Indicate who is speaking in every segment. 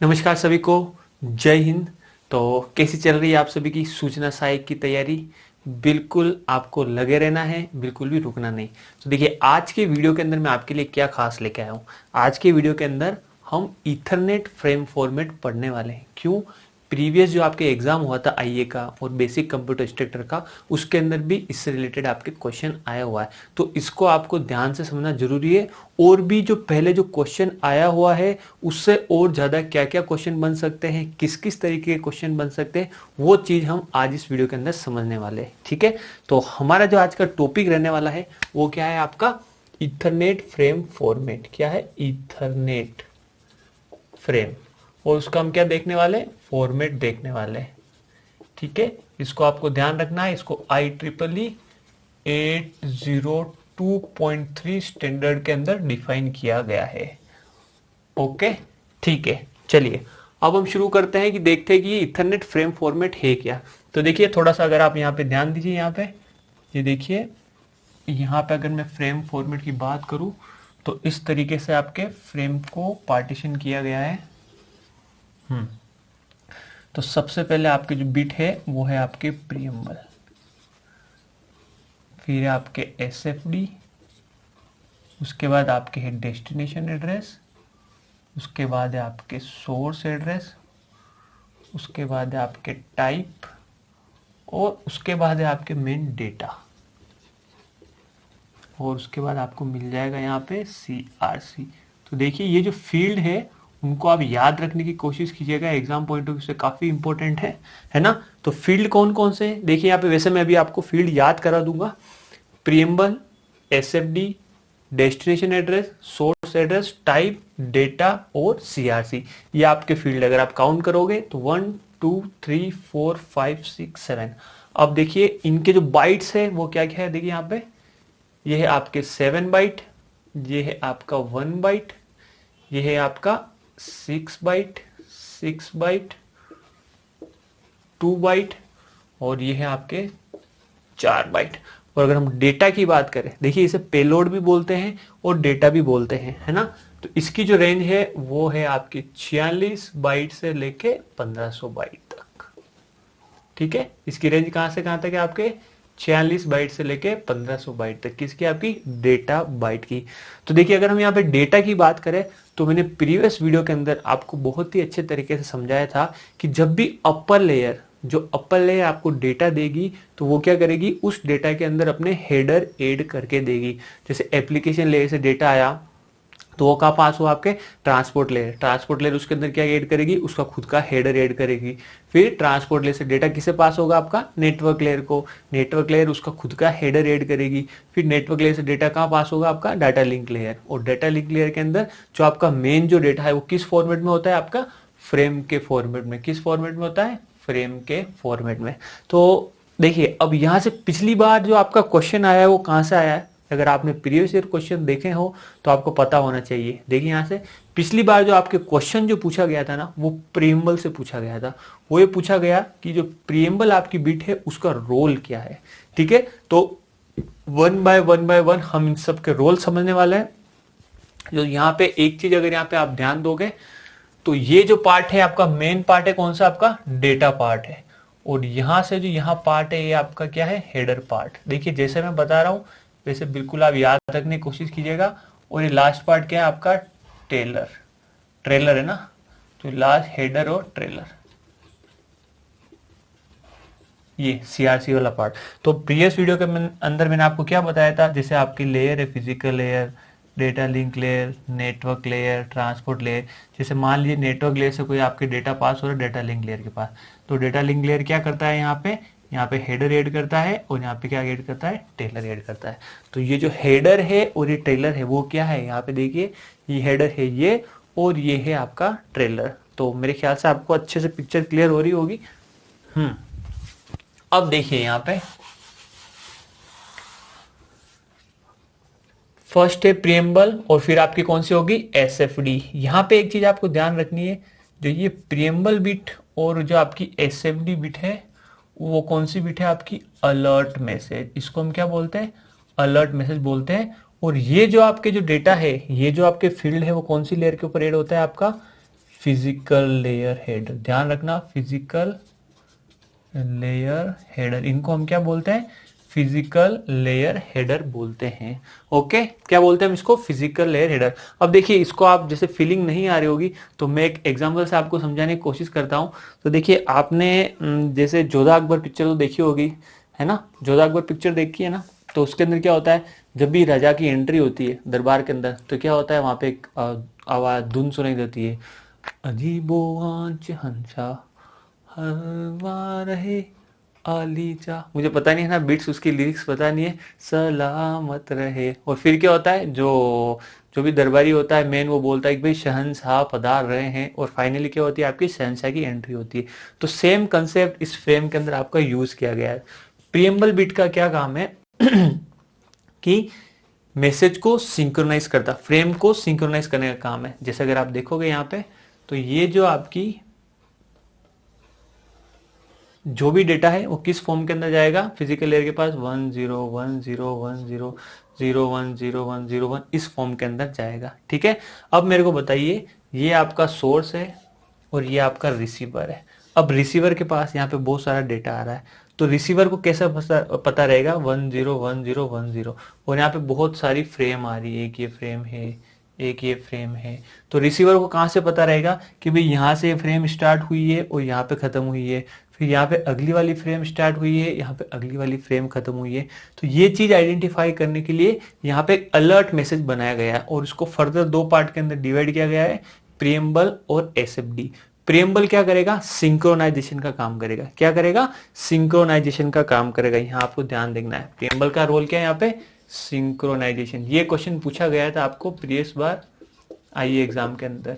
Speaker 1: नमस्कार सभी को। जय हिंद। तो कैसी चल रही है आप सभी की सूचना सहायक की तैयारी? बिल्कुल आपको लगे रहना है, बिल्कुल भी रुकना नहीं। तो देखिए आज के वीडियो के अंदर मैं आपके लिए क्या खास लेके आया हूँ। आज के वीडियो के अंदर हम ईथरनेट फ्रेम फॉर्मेट पढ़ने वाले हैं। क्यों? प्रीवियस जो आपके एग्जाम हुआ था आईए का और बेसिक कंप्यूटर इंस्ट्रक्टर का, उसके अंदर भी इससे रिलेटेड आपके क्वेश्चन आया हुआ है। तो इसको आपको ध्यान से समझना जरूरी है। और भी जो पहले जो क्वेश्चन आया हुआ है उससे और ज़्यादा क्या क्या क्वेश्चन बन सकते हैं, किस किस तरीके के क्वेश्चन बन सकते हैं, वो चीज़ हम आज इस वीडियो के अंदर समझने वाले हैं। ठीक है, तो हमारा जो आज का टॉपिक रहने वाला है वो क्या है आपका? Ethernet frame format. क्या है? Ethernet frame. और उसका हम क्या देखने वाले हैं? फॉर्मेट देखने वाले हैं। ठीक है, इसको आपको ध्यान रखना है। इसको IEEE 802.3 स्टैंडर्ड के अंदर डिफाइन किया गया है। ओके, ठीक है। चलिए अब हम शुरू करते हैं कि देखते हैं कि ये इथरनेट फ्रेम फॉर्मेट है क्या। तो देखिए थोड़ा सा अगर आप यहाँ पे ध्यान दीजिए, यहाँ पे ये देखिए, यहाँ पे अगर मैं फ्रेम फॉर्मेट की बात करूँ तो इस तरीके से आपके फ्रेम को पार्टीशन किया गया है। तो सबसे पहले आपके जो बिट है वो है आपके प्रीएम्बल, फिर है आपके SFD, उसके बाद आपके है डेस्टिनेशन एड्रेस, उसके बाद है आपके सोर्स एड्रेस, उसके बाद है आपके टाइप, और उसके बाद है आपके मेन डेटा, और उसके बाद आपको मिल जाएगा यहाँ पे CRC। तो देखिए ये जो फील्ड है उनको आप याद रखने की कोशिश कीजिएगा, एग्जाम पॉइंट ऑफ व्यू से काफी इंपॉर्टेंट है ना। तो फील्ड कौन कौन से हैं देखिए यहाँ पे, वैसे मैं अभी आपको फील्ड याद करा दूंगा। Preamble, SFD, destination address, source address, type, data और CRC, ये आपके फील्ड अगर आप काउंट करोगे तो 1 2 3 4 5 6 7। अब देखिए इनके जो बाइट्स है वो क्या क्या है, देखिए यहाँ पे ये है आपके 7 बाइट, ये है आपका 1 बाइट, ये है आपका 6 बाइट, 6 बाइट, 2 बाइट, और ये है आपके 4 बाइट। और अगर हम डेटा की बात करें, देखिए इसे पेलोड भी बोलते हैं और डेटा भी बोलते हैं, है ना। तो इसकी जो रेंज है वो है आपकी 46 बाइट से लेके 1500 बाइट तक। ठीक है, इसकी रेंज कहां से कहां तक है आपके? 46 बाइट से लेके 1500 बाइट तक। किसकी? आपकी डेटा बाइट की। तो देखिए अगर हम यहाँ पे डेटा की बात करें तो मैंने प्रीवियस वीडियो के अंदर आपको बहुत ही अच्छे तरीके से समझाया था कि जब भी अपर लेयर, जो अपर लेयर आपको डेटा देगी तो वो क्या करेगी, उस डेटा के अंदर अपने हेडर ऐड करके देगी। जैसे एप्लीकेशन लेयर से डेटा आया तो वो कहाँ पास हुआ? आपके ट्रांसपोर्ट लेयर। ट्रांसपोर्ट लेयर उसके अंदर क्या ऐड करेगी? उसका खुद का हेडर ऐड करेगी। फिर ट्रांसपोर्ट लेयर से डेटा किसे पास होगा? आपका नेटवर्क लेयर को। नेटवर्क लेयर उसका खुद का हेडर ऐड करेगी। फिर नेटवर्क लेयर से डेटा कहाँ पास होगा? आपका डाटा लिंक लेयर। और डाटा लिंक लेयर के अंदर जो आपका मेन जो डेटा है वो किस फॉर्मेट में होता है? आपका फ्रेम के फॉर्मेट में। किस फॉर्मेट में होता है? फ्रेम के फॉर्मेट में। तो देखिए अब यहां से पिछली बार जो आपका क्वेश्चन आया है वो कहां से आया है? अगर आपने प्रीवियस ईयर क्वेश्चन देखे हो तो आपको पता होना चाहिए। देखिए यहाँ से पिछली बार जो आपके क्वेश्चन जो पूछा गया था ना, वो प्रीएम्बल से पूछा गया था। वो ये पूछा गया कि जो प्रीएम्बल आपकी बिट है उसका रोल क्या है। ठीक है, तो वन बाय वन हम इन सब के रोल समझने वाले हैं। जो यहाँ पे एक चीज अगर यहाँ पे आप ध्यान दोगे तो ये जो पार्ट है आपका मेन पार्ट है, कौन सा? आपका डेटा पार्ट है। और यहां से जो यहाँ पार्ट है ये आपका क्या है? Header part. देखिए जैसे मैं बता रहा हूं वैसे बिल्कुल आप याद रखने की कोशिश कीजिएगा। और ये लास्ट पार्ट क्या है? आपका ट्रेलर। ट्रेलर है ना, तो लास्ट हेडर और ट्रेलर, ये CRC वाला पार्ट। तो प्रीवियस वीडियो के अंदर मैंने आपको क्या बताया था? जैसे आपकी लेयर है physical layer, data link layer, network layer, transport layer. जैसे मान लीजिए नेटवर्क लेयर से कोई आपके डेटा पास हो रहा है डेटा लिंक लेयर के पास, तो डेटा लिंक लेयर क्या करता है? यहाँ पे हेडर ऐड करता है, और यहाँ पे क्या ऐड करता है? टेलर ऐड करता है। तो ये जो हेडर है और ये टेलर है वो क्या है? यहाँ पे देखिए ये हेडर है ये, और ये है आपका ट्रेलर। तो मेरे ख्याल से आपको अच्छे से पिक्चर क्लियर हो रही होगी। अब देखिए यहाँ पे फर्स्ट है प्रीएम्बल, और फिर आपकी कौन सी होगी? SFD। यहाँ पे एक चीज आपको ध्यान रखनी है, जो ये प्रीएम्बल बिट और जो आपकी SFD बिट है वो कौन सी बिट है? आपकी अलर्ट मैसेज। इसको हम क्या बोलते हैं? अलर्ट मैसेज बोलते हैं। और ये जो आपके जो डेटा है, ये जो आपके फील्ड है वो कौन सी लेयर के ऊपर ऐड होता है? आपका फिजिकल लेयर हेडर, ध्यान रखना, फिजिकल लेयर हेडर, इनको हम क्या बोलते हैं, फिजिकल लेयर हेडर बोलते हैं। ओके, क्या बोलते हैं हम इसको, फिजिकल लेयर हेडर। अब देखिए इसको आप जैसे फीलिंग नहीं आ रही होगी तो मैं एक एग्जांपल से आपको समझाने की कोशिश करता हूं। तो देखिए आपने जैसे जोधा अकबर पिक्चर तो देखी होगी, है ना, जोधा अकबर पिक्चर देखी है ना, तो उसके अंदर क्या होता है, जब भी राजा की एंट्री होती है दरबार के अंदर तो क्या होता है, वहां पे एक आवाज धुन सुनाई देती है, अजीबो आंच हंसा हवा रहे आलीचा, मुझे पता नहीं है ना बीट्स, उसकी लिरिक्स पता नहीं है, सलामत रहे। और फिर क्या होता है, जो जो भी दरबारी होता है मेन, वो बोलता है कि भाई शहंशाह पधार रहे हैं, और फाइनली क्या होती है, आपकी शहंशाह की एंट्री होती है। तो सेम कंसेप्ट इस फ्रेम के अंदर आपका यूज किया गया है। प्रीएम्बल बिट का क्या काम है कि मैसेज को सिंक्रोनाइज करता, फ्रेम को सिंक्रोनाइज करने का काम है। जैसे अगर आप देखोगे यहाँ पे, तो ये जो आपकी जो भी डेटा है वो किस फॉर्म के अंदर जाएगा, फिजिकल लेयर के पास 101010100101 इस फॉर्म के अंदर जाएगा। ठीक है, अब मेरे को बताइए, ये आपका सोर्स है और ये आपका रिसीवर है। अब रिसीवर के पास यहाँ पे बहुत सारा डेटा आ रहा है, तो रिसीवर को कैसा पता रहेगा 101010, और यहाँ पे बहुत सारी फ्रेम आ रही है, एक ये फ्रेम है, एक ये फ्रेम है, तो रिसीवर को कहाँ से पता रहेगा कि भाई यहाँ से फ्रेम स्टार्ट हुई है और यहाँ पे खत्म हुई है, फिर यहाँ पे अगली वाली फ्रेम स्टार्ट हुई है, यहाँ पे अगली वाली फ्रेम खत्म हुई है। तो ये चीज आइडेंटिफाई करने के लिए यहाँ पे एक अलर्ट मैसेज बनाया गया है, और इसको फर्दर दो पार्ट के अंदर डिवाइड किया गया है, प्रीएम्बल और एसएफडी। प्रीएम्बल क्या करेगा, सिंक्रोनाइजेशन का काम करेगा, क्या करेगा, सिंक्रोनाइजेशन का काम करेगा। यहाँ आपको ध्यान देना है, प्रीएम्बल का रोल क्या है यहाँ पे, सिंक्रोनाइजेशन। ये क्वेश्चन पूछा गया था आपको प्रीवियस बार आईए एग्जाम के अंदर।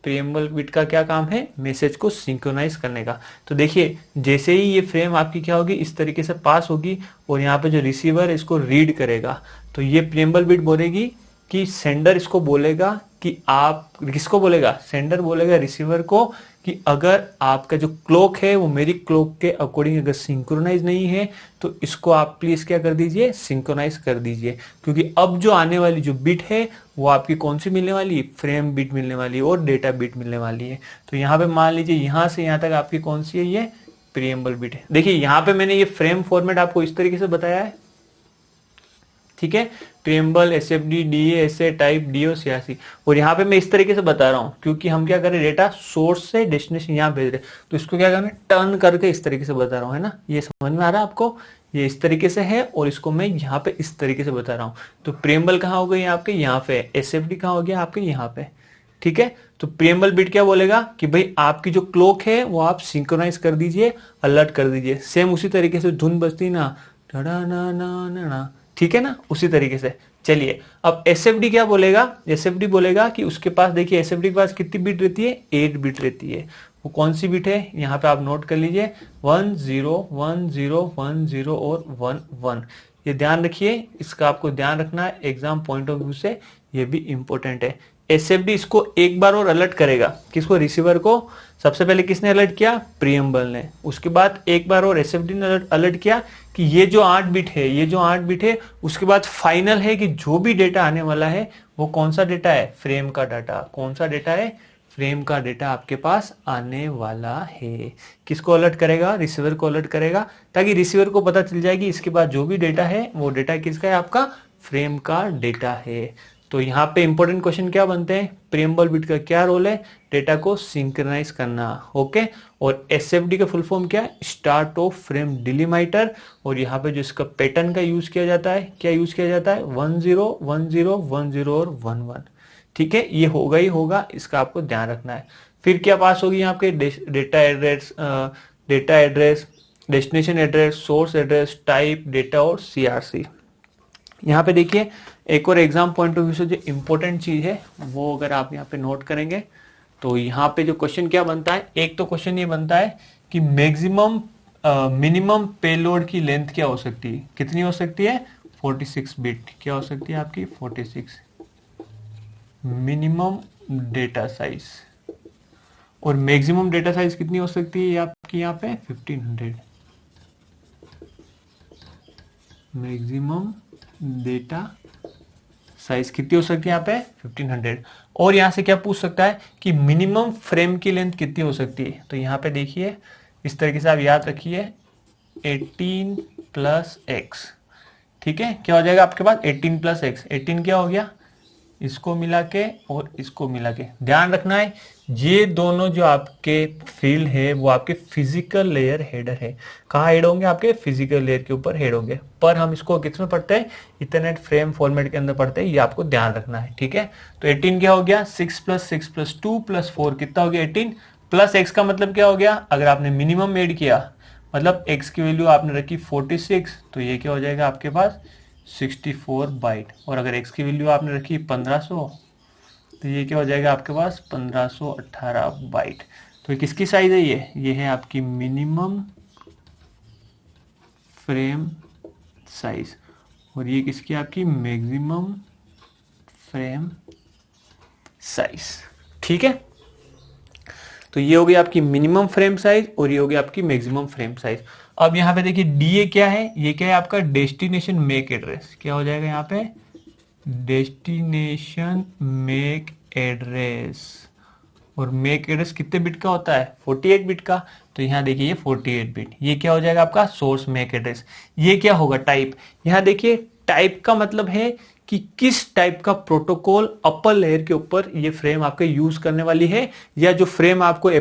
Speaker 1: प्रीएम्बल बिट का क्या काम है, मैसेज को सिंक्रोनाइज करने का। तो देखिए जैसे ही ये फ्रेम आपकी क्या होगी, इस तरीके से पास होगी, और यहाँ पे जो रिसीवर है इसको रीड करेगा, तो ये प्रीएम्बल बिट बोलेगी कि सेंडर इसको बोलेगा कि आप, किसको बोलेगा, सेंडर बोलेगा रिसीवर को कि अगर आपका जो क्लॉक है वो मेरी क्लॉक के अकॉर्डिंग अगर सिंक्रोनाइज नहीं है तो इसको आप प्लीज क्या कर दीजिए, सिंक्रोनाइज कर दीजिए। क्योंकि अब जो आने वाली जो बिट है वो आपकी कौन सी मिलने वाली है, फ्रेम बिट मिलने वाली है और डेटा बिट मिलने वाली है। तो यहाँ पे मान लीजिए यहाँ से यहाँ तक आपकी कौन सी है, ये प्रीएम्बल बिट है। देखिए यहाँ पे मैंने ये फ्रेम फॉर्मेट आपको इस तरीके से बताया है, ठीक है, preamble, SFD, DA, SA, type, DO, CRC. और यहाँ पे मैं इस तरीके से बता रहा हूँ क्योंकि हम क्या करें, डेटा सोर्स से डेस्टिनेशन यहाँ भेज रहे, तो इसको क्या करना है, टर्न करके इस तरीके से बता रहा हूँ, है ना, ये समझ में आ रहा है आपको, ये इस तरीके से है और इसको मैं यहाँ पे इस तरीके से बता रहा हूँ। तो प्रीएम्बल कहाँ हो गई आपके, यहाँ पे, एसएफडी कहाँ हो गया आपके यहाँ पे, ठीक है। तो प्रीएम्बल बिट क्या बोलेगा कि भाई आपकी जो क्लॉक है वो आप सिंक्रोनाइज कर दीजिए, अलर्ट कर दीजिए। सेम उसी तरीके से धुन बजती ना, ना, ठीक है ना, उसी तरीके से। चलिए अब एसएफडी क्या बोलेगा, एसएफडी बोलेगा कि उसके पास, देखिए एसएफडी के पास कितनी बिट रहती है, 8 बिट रहती है। वो कौन सी बिट है, यहाँ पे आप नोट कर लीजिए, 1 0 1 0 1 0 और 1 1। ये ध्यान रखिए, इसका आपको ध्यान रखना है एग्जाम पॉइंट ऑफ व्यू से, ये भी इंपॉर्टेंट है। एसएफडी इसको एक बार और अलर्ट करेगा, किसको, रिसीवर को। सबसे पहले किसने अलर्ट किया, प्रीएम्बल ने, उसके बाद एक बार और एसएफडी ने अलर्ट किया कि ये जो 8 बिट है, ये जो 8 बिट है, उसके बाद फाइनल है कि जो भी डेटा आने वाला है वो कौन सा डेटा है, फ्रेम का डाटा। कौन सा डेटा है, फ्रेम का डेटा आपके पास आने वाला है। किसको अलर्ट करेगा, रिसीवर को अलर्ट करेगा, ताकि रिसीवर को पता चल जाए कि इसके बाद जो भी डेटा है वो डेटा किसका है, आपका फ्रेम का डेटा है। तो यहाँ पे इंपॉर्टेंट क्वेश्चन क्या बनते हैं, प्रीएम्बल बिट का क्या रोल है, डेटा को सिंक्रोनाइज करना, ओके। और एसएफडी का फुल फॉर्म क्या है, स्टार्ट ऑफ फ्रेम डिलीमाइटर। और यहाँ पे जो इसका पैटर्न का यूज किया जाता है, क्या यूज किया जाता है, 1 0 1 0 1 0 और 1 1, ठीक है। ये होगा ही होगा, इसका आपको ध्यान रखना है। फिर क्या पास होगी यहाँ पे, data address, destination address, source address, type, data और सीआरसी। यहाँ पे देखिए एक और एग्जाम पॉइंट ऑफ व्यू से जो इंपॉर्टेंट चीज है वो अगर आप यहाँ पे नोट करेंगे तो यहाँ पे जो क्वेश्चन क्या बनता है, एक तो क्वेश्चन ये बनता है कि मैक्सिमम मिनिमम पेलोड की लेंथ क्या हो सकती है, कितनी हो सकती है, 46 बिट। क्या हो सकती है आपकी, 46 मिनिमम डेटा साइज। और मैक्सिमम डेटा साइज कितनी हो सकती है आपकी यहाँ पे, 1500। मैक्सिमम डेटा साइज कितनी हो सकती है यहाँ पे 1500। और यहाँ से क्या पूछ सकता है कि मिनिमम फ्रेम की लेंथ कितनी हो सकती है। तो यहाँ पे देखिए इस तरीके से आप याद रखिए 18 प्लस एक्स, ठीक है, क्या हो जाएगा आपके पास 18 प्लस एक्स। 18 क्या हो गया, इसको मिला के और इसको मिला के। ध्यान रखना है ये दोनों जो आपके फील्ड है वो आपके फिजिकल लेयर हेडर है। कहाँ हेड होंगे, आपके फिजिकल लेयर के ऊपर हेड होंगे। पर हम इसको किस में पढ़ते हैं, इथरनेट फ्रेम फॉर्मेट के अंदर पढ़ते हैं, ये आपको ध्यान रखना है, ठीक है। तो 18 क्या हो गया, 6 प्लस 6 प्लस 2 प्लस 4 कितना हो गया 18 प्लस एक्स का मतलब क्या हो गया, अगर आपने मिनिमम ऐड किया मतलब x की वैल्यू आपने रखी 46, तो ये क्या हो जाएगा आपके पास 64 बाइट। और अगर x की वैल्यू आपने रखी 1500, तो ये क्या हो जाएगा आपके पास 1518 बाइट। तो ये किसकी साइज है, ये है आपकी मिनिमम फ्रेम साइज, और ये किसकी आपकी मैक्सिमम फ्रेम साइज, ठीक है। तो ये हो गई आपकी मिनिमम फ्रेम साइज और ये हो गई आपकी मैक्सिमम फ्रेम साइज। अब यहाँ पे देखिए डी क्या है, ये क्या है आपका डेस्टिनेशन मेक एड्रेस। क्या हो जाएगा यहाँ पे डेस्टिनेशन मेक एड्रेस, और मेक एड्रेस कितने बिट का होता है 48 बिट का। तो यहाँ देखिए ये 48 बिट, ये क्या हो जाएगा आपका सोर्स मेक एड्रेस। ये क्या होगा टाइप, यहाँ देखिए टाइप का मतलब है कि किस टाइप का प्रोटोकॉल अपर लेयर के ऊपर ये फ्रेम आपके यूज करने वाली है, या जो फ्रेम आपको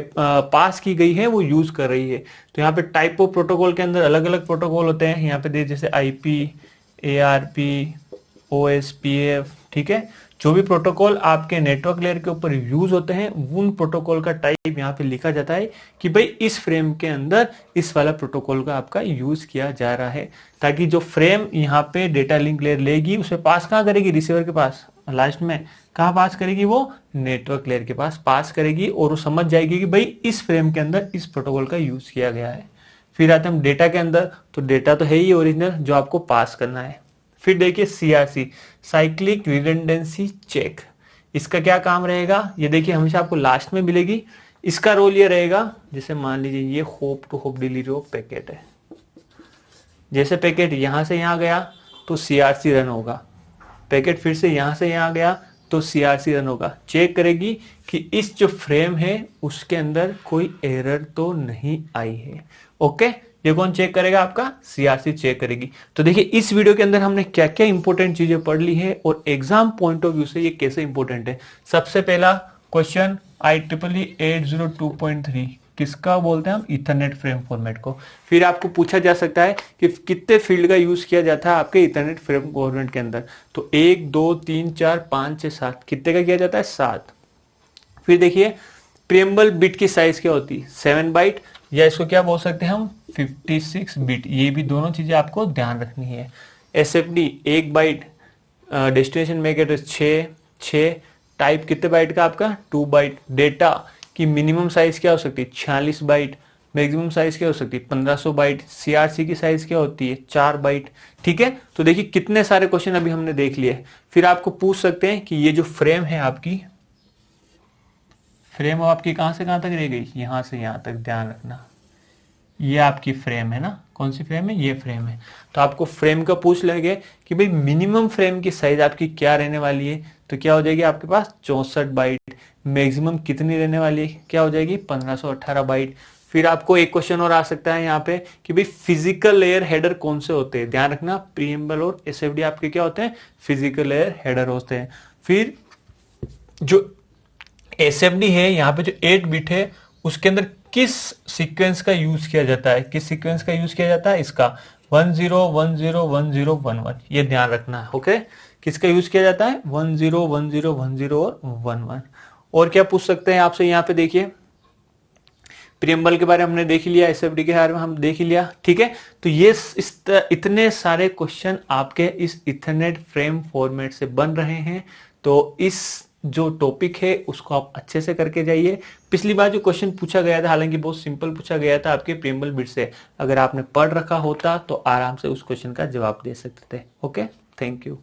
Speaker 1: पास की गई है वो यूज कर रही है। तो यहाँ पे टाइप ऑफ प्रोटोकॉल के अंदर अलग अलग प्रोटोकॉल होते हैं। यहाँ पे जैसे आईपी, एआरपी, ओएसपीएफ, ठीक है, जो भी प्रोटोकॉल आपके नेटवर्क लेयर के ऊपर यूज होते हैं उन प्रोटोकॉल का टाइप यहाँ पे लिखा जाता है कि भाई इस फ्रेम के अंदर इस वाला प्रोटोकॉल का आपका यूज किया जा रहा है, ताकि जो फ्रेम यहाँ पे डेटा लिंक लेयर लेगी उसे पास कहाँ करेगी, रिसीवर के पास, लास्ट में कहाँ पास करेगी, वो नेटवर्क लेयर के पास पास करेगी, और वो समझ जाएगी कि भाई इस फ्रेम के अंदर इस प्रोटोकॉल का यूज किया गया है। फिर आते हम डेटा के अंदर, तो डेटा तो है ही ओरिजिनल जो आपको पास करना है। फिर देखिए सीआरसी, साइक्लिक रिडंडेंसी चेक, इसका क्या काम रहेगा, ये देखिए हमेशा आपको लास्ट में मिलेगी। इसका रोल ये रहेगा, जैसे मान लीजिए ये hop to hop delivery of packet है, जैसे पैकेट यहां से यहां गया तो सीआरसी रन होगा, पैकेट फिर से यहां से यहां गया तो सीआरसी रन होगा, चेक करेगी कि इस जो फ्रेम है उसके अंदर कोई एरर तो नहीं आई है। ओके, ये कौन चेक करेगा, आपका सीआरसी चेक करेगी। तो देखिए इस वीडियो के अंदर हमने क्या क्या इंपॉर्टेंट चीजें पढ़ ली है और एग्जाम पॉइंट ऑफ व्यू से ये कैसे इंपॉर्टेंट है। सबसे पहला क्वेश्चन IEEE 802.3 किसका बोलते हैं हम, इथरनेट फ्रेम फॉर्मेट को। फिर आपको पूछा जा सकता है कि कितने फील्ड का यूज किया जाता है आपके इथरनेट फ्रेम फॉर्मेट के अंदर, तो 1 2 3 4 5 6 7 कितने का किया जाता है 7। फिर देखिए प्रीएम्बल बिट की साइज क्या होती है 7 बाइट, या इसको क्या बोल सकते हैं हम 56 बिट। ये भी दोनों चीजें आपको ध्यान रखनी है। SFD 1 byte, destination MAC address 6, type कितने बाइट का आपका 2 बाइट। डेटा की मिनिमम साइज क्या हो सकती है 46 बाइट, मैक्सिमम साइज क्या हो सकती है 1500 बाइट। सीआरसी की साइज क्या होती है 4 बाइट, ठीक है। तो देखिए कितने सारे क्वेश्चन अभी हमने देख लिए। फिर आपको पूछ सकते हैं कि ये जो फ्रेम है आपकी, फ्रेम आपकी कहां से कहां तक रह गई, यहां से यहां तक, ध्यान रखना ये आपकी फ्रेम है ना, कौन सी फ्रेम है, ये फ्रेम है। तो आपको फ्रेम का पूछ लेंगे कि भाई मिनिमम फ्रेम की साइज आपकी क्या रहने वाली है, तो क्या हो जाएगी आपके पास 64 बाइट। मैक्सिमम कितनी रहने वाली है, क्या हो जाएगी 1518 बाइट। फिर आपको एक क्वेश्चन और आ सकता है यहाँ पे कि भाई फिजिकल लेयर हेडर कौन से होते हैं, ध्यान रखना प्रीएम्बल और एसएफडी आपके क्या होते हैं, फिजिकल लेयर हेडर होते हैं। फिर जो एसएफडी है यहाँ पे जो 8 बिट है उसके अंदर किस सीक्वेंस का यूज किया जाता है, किस सीक्वेंस का यूज किया जाता है, इसका 10101011, ये ध्यान रखना है। ओके, किसका यूज किया जाता है 101010 और 11। और क्या पूछ सकते हैं आपसे, यहाँ पे देखिए प्रीएम्बल के बारे में हमने देख लिया, एसएफडी के बारे में हम देख लिया, ठीक है। तो ये इतने सारे क्वेश्चन आपके इस इथरनेट फ्रेम फॉर्मेट से बन रहे हैं। तो इस जो टॉपिक है उसको आप अच्छे से करके जाइए। पिछली बार जो क्वेश्चन पूछा गया था, हालांकि बहुत सिंपल पूछा गया था आपके प्रीएम्बल बिट से, अगर आपने पढ़ रखा होता तो आराम से उस क्वेश्चन का जवाब दे सकते थे। Okay, thank you.